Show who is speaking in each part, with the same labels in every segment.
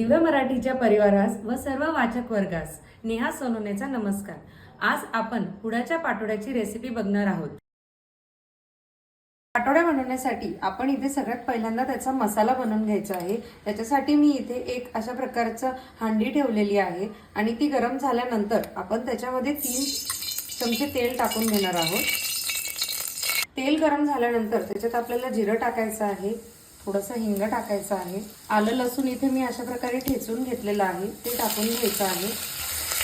Speaker 1: दिव्य मराठीच्या परिवारास व सर्व वाचक वर्गास नेहा सोनवणेचा नमस्कार। आज आपण पुडाच्या पाटोड्याची रेसिपी बघणार आहोत। पाटोड्या बनवण्यासाठी आपण इथे सगळ्यात पहिल्यांदा त्याचा मसाला बनवून घ्यायचा आहे। त्याच्यासाठी मी इथे एक अशा प्रकारचं हांडी ठेवलेली आहे आणि ती गरम झाल्यानंतर आपण त्याच्यामध्ये 3 चमचे तेल टाकून घेणार आहोत। तेल गरम झाल्यानंतर त्याच्यात आपल्याला जिरं टाकायचं आहे, थोडंसं हिंग टाकायचं आहे, आलं लसूण इथे मी अशा प्रकारे ठेचून घेतलेलं आहे ते टाकून घ्यायचं आहे।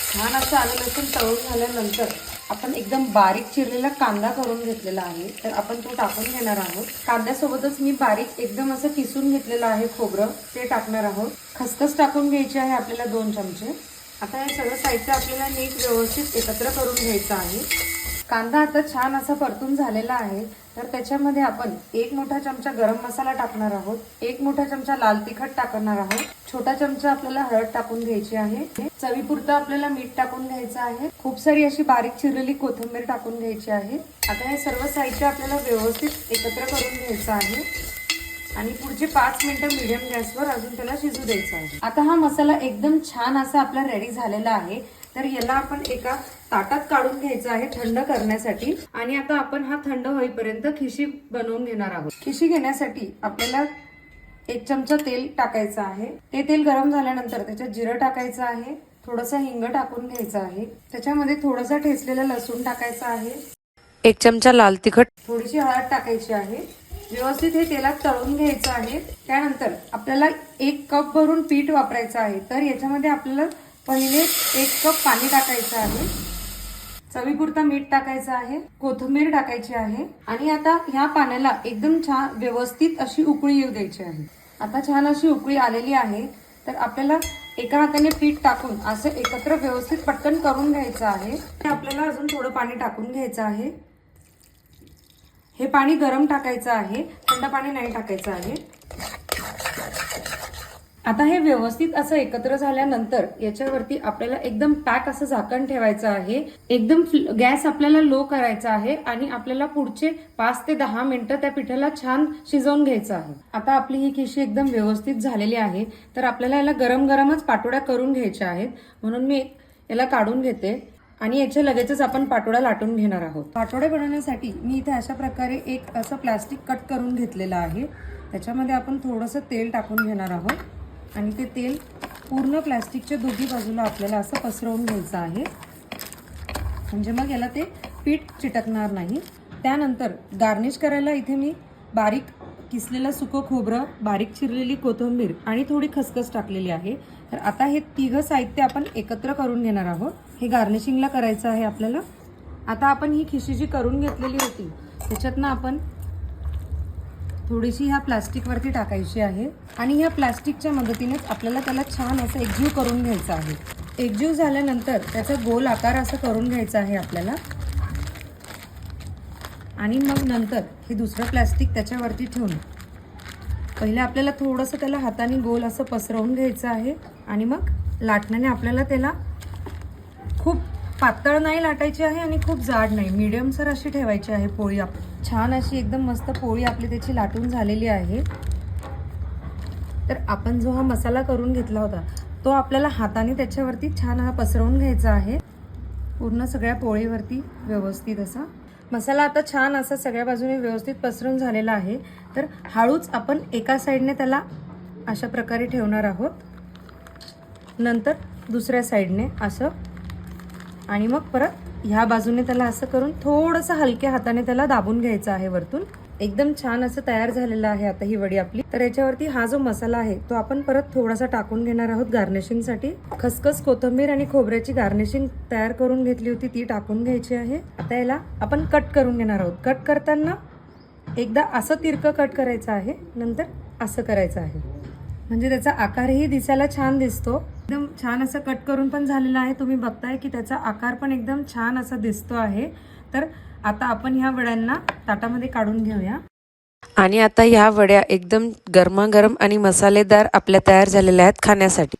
Speaker 1: छान असं आलं लसूण तळून झाल्यानंतर आपण एकदम बारीक चिरलेला कांदा करून घेतलेला आहे तर आपण तो टाकून घेणार आहोत। कांद्यासोबतच मी बारीक एकदम असं किसून घेतलेलं आहे खोबरं ते टाकणार आहोत। खसखस टाकून घ्यायची आहे आपल्याला 2 चमचे। आता हे सगळं साहित्य आपल्याला नीट व्यवस्थित एकत्र करून घ्यायचं आहे। कांदा आता छान असा परतून झालेला आहे तर त्याच्यामध्ये आपण 1 मोठा चमचा गरम मसाला टाकणार आहोत, 1 मोठा चमचा लाल तिखट टाकणार आहोत, छोटा चमचा आपल्याला हळद टाकून घ्यायची आहे, चवीपुरतं आपल्याला मीठ टाकून घ्यायचं आहे, खूप सारी अशी बारीक चिरलेली कोथिंबीर टाकून घ्यायची आहे। आता हे सर्व साहित्य आपल्याला व्यवस्थित एकत्र करून घ्यायचं आहे आणि पुढचे 5 मिनिटं मीडियम गॅसवर अजून त्याला शिजू द्यायचं आहे। आता हा मसाला एकदम छान असा आपला रेडी झालेला आहे तर याला आपण एका ताटात काढून घ्यायचा आहे थंड करण्यासाठी। आणि आता आपण हा थंड होईपर्यंत खिशी बनवून घेणार आहोत। खिशी घेण्यासाठी आपल्याला 1 चमचा तेल टाकायचं आहे। ते तेल गरम झाल्यानंतर त्याच्यात जिरं टाकायचं आहे, थोडंसं हिंग टाकून घ्यायचं आहे, त्याच्यामध्ये थोडासा ठेचलेला लसूण टाकायचा आहे,
Speaker 2: 1 चमचा लाल तिखट,
Speaker 1: थोडीशी हळद टाकायची आहे। व्यवस्थित हे तेलात तळून घ्यायचं आहे। त्यानंतर आपल्याला 1 कप भरून पीठ वापरायचं आहे तर याच्यामध्ये आपल्याला पहिले 1 कप पाणी टाकायचं आहे, चवीपुरतं मीठ टाकायचं आहे, कोथिंबीर टाकायची आहे आणि आता ह्या पाण्याला एकदम छान व्यवस्थित अशी उकळी येऊ द्यायची आहे। आता छान अशी उकळी आलेली आहे तर आपल्याला एका हाताने पीठ टाकून असं एकत्र व्यवस्थित पटकन करून घ्यायचं आहे। आपल्याला अजून थोडं पाणी टाकून घ्यायचं आहे। हे पाणी गरम टाकायचं आहे, थंड पाणी नाही टाकायचं आहे। आता हे व्यवस्थित असं एकत्र झाल्यानंतर याच्यावरती आपल्याला एकदम पॅक असं झाकण ठेवायचं आहे। एकदम गॅस आपल्याला लो करायचा आहे आणि आपल्याला पुढचे 5 ते 10 मिनिटं त्या पिठाला छान शिजवून घ्यायचं आहे। आता आपली ही खिशी एकदम व्यवस्थित झालेली आहे तर आपल्याला याला गरम गरमच पाटोड्या करून घ्यायच्या आहेत, म्हणून मी याला काढून घेते आणि याच्या लगेचच आपण पाटोडा लाटून घेणार आहोत। पाटोडे बनवण्यासाठी मी इथे अशा प्रकारे एक असं प्लास्टिक कट करून घेतलेलं आहे। त्याच्यामध्ये आपण थोडंसं तेल टाकून घेणार आहोत आणि ते तेल पूर्ण प्लास्टिकच्या दोन्ही बाजूला आपल्याला असं पसरवून घ्यायचं आहे, म्हणजे मग याला ते पीठ चिटकणार नाही। त्यानंतर गार्निश करायला इथे मी बारीक किसलेलं सुकं खोबरं, बारीक चिरलेली कोथिंबीर आणि थोडी खसखस टाकलेली आहे। तर आता हे 3 साहित्य आपण एकत्र करून घेणार आहोत। हे गार्निशिंगला करायचं आहे आपल्याला। आता आपण ही खिशी जी करून घेतलेली होती त्याच्यातनं आपण थोडीशी ह्या प्लास्टिकवरती टाकायची आहे आणि ह्या प्लास्टिकच्या मदतीनेच आपल्याला त्याला छान असं एकजीव करून घ्यायचं आहे। एकजीव झाल्यानंतर त्याचा गोल आकार असं करून घ्यायचा आहे आपल्याला आणि मग नंतर हे दुसरं प्लास्टिक त्याच्यावरती ठेवून पहिले आपल्याला थोडंसं त्याला हाताने गोल असं पसरवून घ्यायचं आहे आणि मग लाटण्याने आपल्याला त्याला खूप पातळ नाही लाटायची आहे आणि खूप जाड नाही, मीडियम सर अशी ठेवायची आहे पोळी। छान अशी एकदम मस्त पोळी आपली त्याची लाटून झालेली आहे। तर आपण जो हा मसाला करून घेतला होता तो आपल्याला हाताने त्याच्यावरती छान हा पसरवून घ्यायचा आहे, पूर्ण सगळ्या पोळीवरती व्यवस्थित असा मसाला। आता छान असा सगळ्या बाजूने व्यवस्थित पसरून झालेला आहे तर हळूच आपण एका साईडने त्याला अशा प्रकारे ठेवणार आहोत, नंतर दुसऱ्या साईडने असं आणि मग परत ह्या बाजूने त्याला असं करून थोडंसं हलक्या हाताने त्याला दाबून घ्यायचं आहे वरतून। एकदम छान असं तयार झालेलं आहे आता ही वडी आपली। तर याच्यावरती हा जो मसाला आहे तो आपण परत थोडासा टाकून घेणार आहोत गार्निशिंगसाठी। खसखस, कोथिंबीर आणि खोबऱ्याची गार्निशिंग तयार करून घेतली होती ती टाकून घ्यायची आहे। आता याला आपण कट करून घेणार आहोत। कट करताना एकदा असं तिरकं कट करायचं आहे, नंतर असं करायचं आहे, म्हणजे त्याचा आकारही दिसायला छान दिसतो। एकदम छान असं कट करून पण झालेलं आहे, तुम्ही बघताय की त्याचा आकार पण एकदम छान असा दिसतो आहे। तर आता आपण ह्या वड्यांना ताटामध्ये काढून घेऊया
Speaker 2: आणि आता ह्या वड्या एकदम गरमागरम आणि मसालेदार आपल्या तयार झालेल्या आहेत खाण्यासाठी।